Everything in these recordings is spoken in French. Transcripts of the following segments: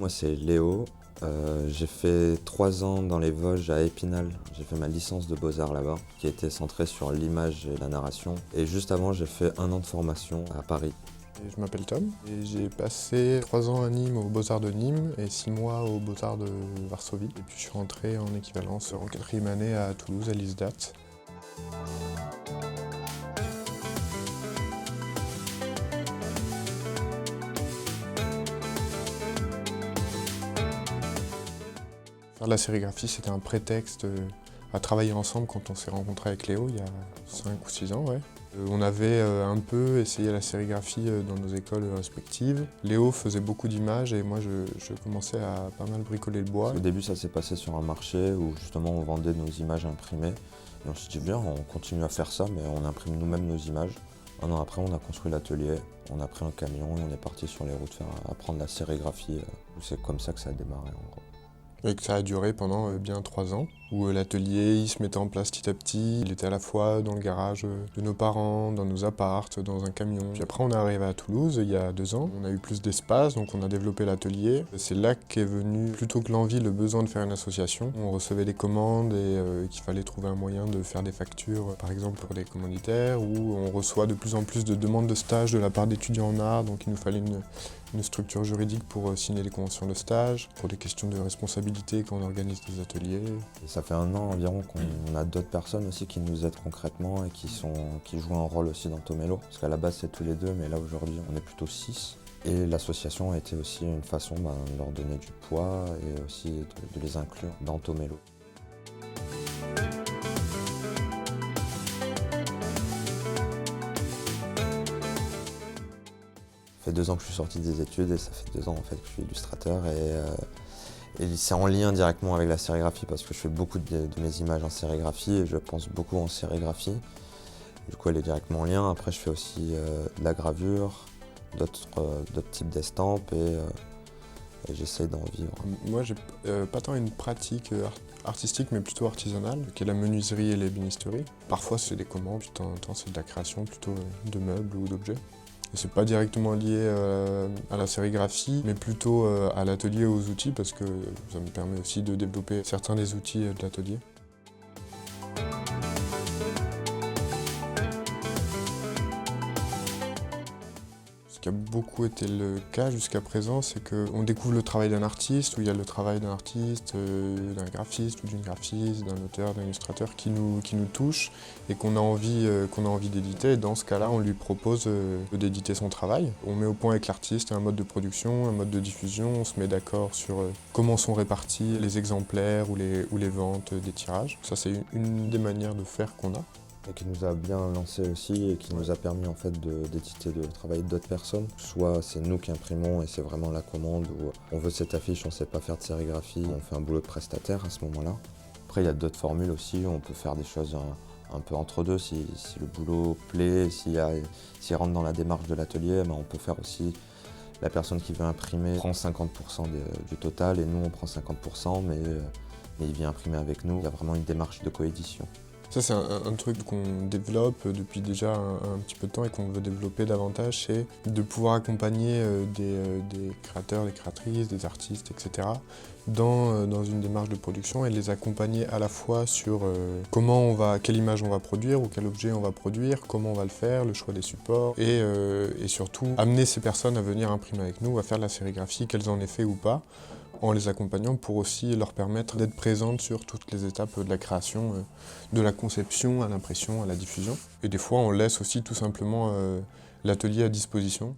Moi c'est Léo, j'ai fait 3 ans dans les Vosges à Épinal, j'ai fait ma licence de Beaux-Arts là-bas, qui était centrée sur l'image et la narration. Et juste avant j'ai fait 1 an de formation à Paris. Je m'appelle Tom et j'ai passé 3 ans à Nîmes aux Beaux-Arts de Nîmes et 6 mois aux Beaux-Arts de Varsovie. Et puis je suis rentré en équivalence en 4e année à Toulouse, à l'ISDAT. Faire de la sérigraphie, c'était un prétexte à travailler ensemble quand on s'est rencontré avec Léo il y a 5 ou 6 ans. Ouais. On avait un peu essayé la sérigraphie dans nos écoles respectives. Léo faisait beaucoup d'images et moi je commençais à pas mal bricoler le bois. Au début ça s'est passé sur un marché où justement on vendait nos images imprimées. Et on s'est dit viens, on continue à faire ça mais on imprime nous-mêmes nos images. 1 an après on a construit l'atelier, on a pris un camion et on est parti sur les routes apprendre la sérigraphie. C'est comme ça que ça a démarré en gros. Et que ça a duré pendant bien 3 ans, où l'atelier il se mettait en place petit à petit. Il était à la fois dans le garage de nos parents, dans nos appartes, dans un camion. Puis après on est arrivé à Toulouse il y a 2 ans. On a eu plus d'espace, donc on a développé l'atelier. C'est là qu'est venu, plutôt que l'envie, le besoin de faire une association. On recevait des commandes et qu'il fallait trouver un moyen de faire des factures, par exemple pour des commanditaires, où on reçoit de plus en plus de demandes de stage de la part d'étudiants en art, donc il nous fallait une structure juridique pour signer les conventions de stage, pour des questions de responsabilité quand on organise des ateliers. Et ça fait 1 an environ qu'on a d'autres personnes aussi qui nous aident concrètement et qui jouent un rôle aussi dans Tomelo. Parce qu'à la base c'est tous les 2, mais là aujourd'hui on est plutôt 6. Et l'association a été aussi une façon de leur donner du poids et aussi de les inclure dans Tomelo. Ça fait 2 ans que je suis sorti des études et ça fait 2 ans en fait que je suis illustrateur et c'est en lien directement avec la sérigraphie parce que je fais beaucoup de mes images en sérigraphie et je pense beaucoup en sérigraphie. Du coup elle est directement en lien. Après je fais aussi de la gravure, d'autres types d'estampes et j'essaye d'en vivre. Moi j'ai pas tant une pratique artistique mais plutôt artisanale, qui est la menuiserie et l'ébénisterie. Parfois c'est des commandes, de temps en temps c'est de la création plutôt de meubles ou d'objets. C'est pas directement lié à la sérigraphie, mais plutôt à l'atelier et aux outils, parce que ça me permet aussi de développer certains des outils de l'atelier. Ce qui a beaucoup été le cas jusqu'à présent, c'est qu'on découvre le travail d'un artiste, où il y a le travail d'un artiste, d'un graphiste ou d'une graphiste, d'un auteur, d'un illustrateur qui nous touche et qu'on a envie d'éditer. Et dans ce cas-là, on lui propose d'éditer son travail. On met au point avec l'artiste un mode de production, un mode de diffusion, on se met d'accord sur comment sont répartis les exemplaires ou les ventes des tirages. Ça, c'est une des manières de faire qu'on a. Et qui nous a bien lancé aussi et qui nous a permis en fait d'éditer le travail d'autres personnes. Soit c'est nous qui imprimons et c'est vraiment la commande où on veut cette affiche, on ne sait pas faire de sérigraphie, on fait un boulot de prestataire à ce moment-là. Après il y a d'autres formules aussi, on peut faire des choses un peu entre deux si le boulot plaît, s'il rentre dans la démarche de l'atelier, on peut faire aussi. La personne qui veut imprimer prend 50% du total et nous on prend 50% mais il vient imprimer avec nous. Il y a vraiment une démarche de coédition. Ça c'est un truc qu'on développe depuis déjà un petit peu de temps et qu'on veut développer davantage, c'est de pouvoir accompagner des créateurs, des créatrices, des artistes, etc. dans une démarche de production et les accompagner à la fois sur quelle image on va produire ou quel objet on va produire, comment on va le faire, le choix des supports et surtout amener ces personnes à venir imprimer avec nous, à faire de la sérigraphie, qu'elles en aient fait ou pas, en les accompagnant pour aussi leur permettre d'être présentes sur toutes les étapes de la création, de la conception à l'impression, à la diffusion. Et des fois, on laisse aussi tout simplement l'atelier à disposition.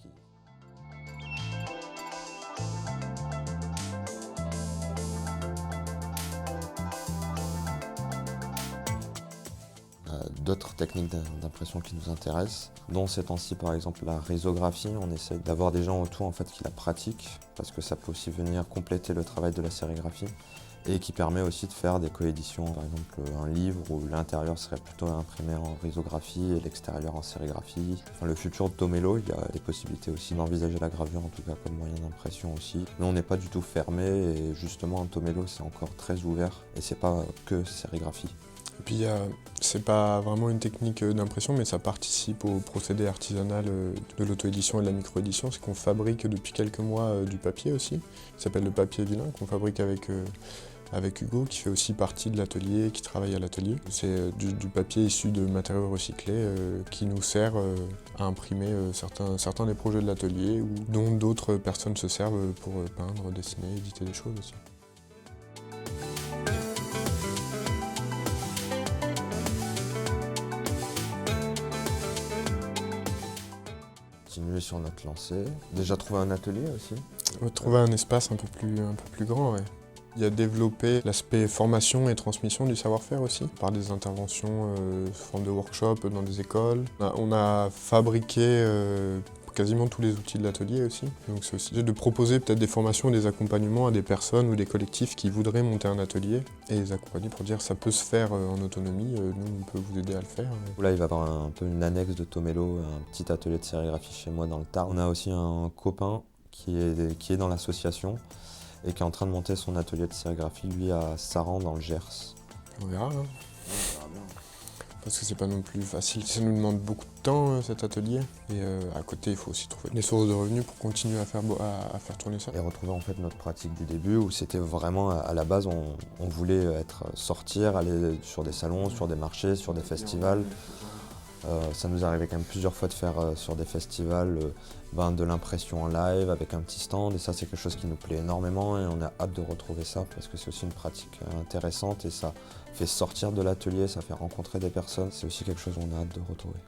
D'autres techniques d'impression qui nous intéressent, dont ces temps-ci par exemple la risographie, on essaie d'avoir des gens autour en fait qui la pratiquent, parce que ça peut aussi venir compléter le travail de la sérigraphie, et qui permet aussi de faire des coéditions, par exemple un livre où l'intérieur serait plutôt imprimé en risographie et l'extérieur en sérigraphie. Enfin, le futur de Tomelo, il y a des possibilités aussi d'envisager la gravure en tout cas comme moyen d'impression aussi. Mais on n'est pas du tout fermé et justement en Tomelo c'est encore très ouvert et c'est pas que sérigraphie. Et puis c'est pas vraiment une technique d'impression, mais ça participe au procédé artisanal de l'auto-édition et de la micro-édition. C'est qu'on fabrique depuis quelques mois du papier aussi, qui s'appelle le papier vilain, qu'on fabrique avec Hugo, qui fait aussi partie de l'atelier, qui travaille à l'atelier. C'est du papier issu de matériaux recyclés qui nous sert à imprimer certains des projets de l'atelier, ou dont d'autres personnes se servent pour peindre, dessiner, éditer des choses aussi. Continuer sur notre lancée. Déjà trouver un atelier aussi. Trouver un espace un peu plus grand, ouais. Il y a développé l'aspect formation et transmission du savoir-faire aussi, par des interventions sous forme de workshop dans des écoles. On a fabriqué quasiment tous les outils de l'atelier aussi. Donc c'est aussi de proposer peut-être des formations et des accompagnements à des personnes ou des collectifs qui voudraient monter un atelier et les accompagner pour dire ça peut se faire en autonomie, nous on peut vous aider à le faire. Là il va y avoir un peu une annexe de Tomelo, un petit atelier de sérigraphie chez moi dans le Tarn. On a aussi un copain qui est dans l'association et qui est en train de monter son atelier de sérigraphie, lui, à Saran, dans le Gers. On verra, hein. On verra bien. Parce que c'est pas non plus facile. Ça nous demande beaucoup de temps, cet atelier. Et à côté, il faut aussi trouver des sources de revenus pour continuer à faire tourner ça. Et retrouver en fait notre pratique du début, où c'était vraiment, à la base, on voulait sortir, aller sur des salons, sur des marchés, sur des festivals. Ça nous arrivait quand même plusieurs fois de faire sur des festivals de l'impression en live avec un petit stand, et ça c'est quelque chose qui nous plaît énormément et on a hâte de retrouver ça parce que c'est aussi une pratique intéressante et ça fait sortir de l'atelier, ça fait rencontrer des personnes. C'est aussi quelque chose qu'on a hâte de retrouver.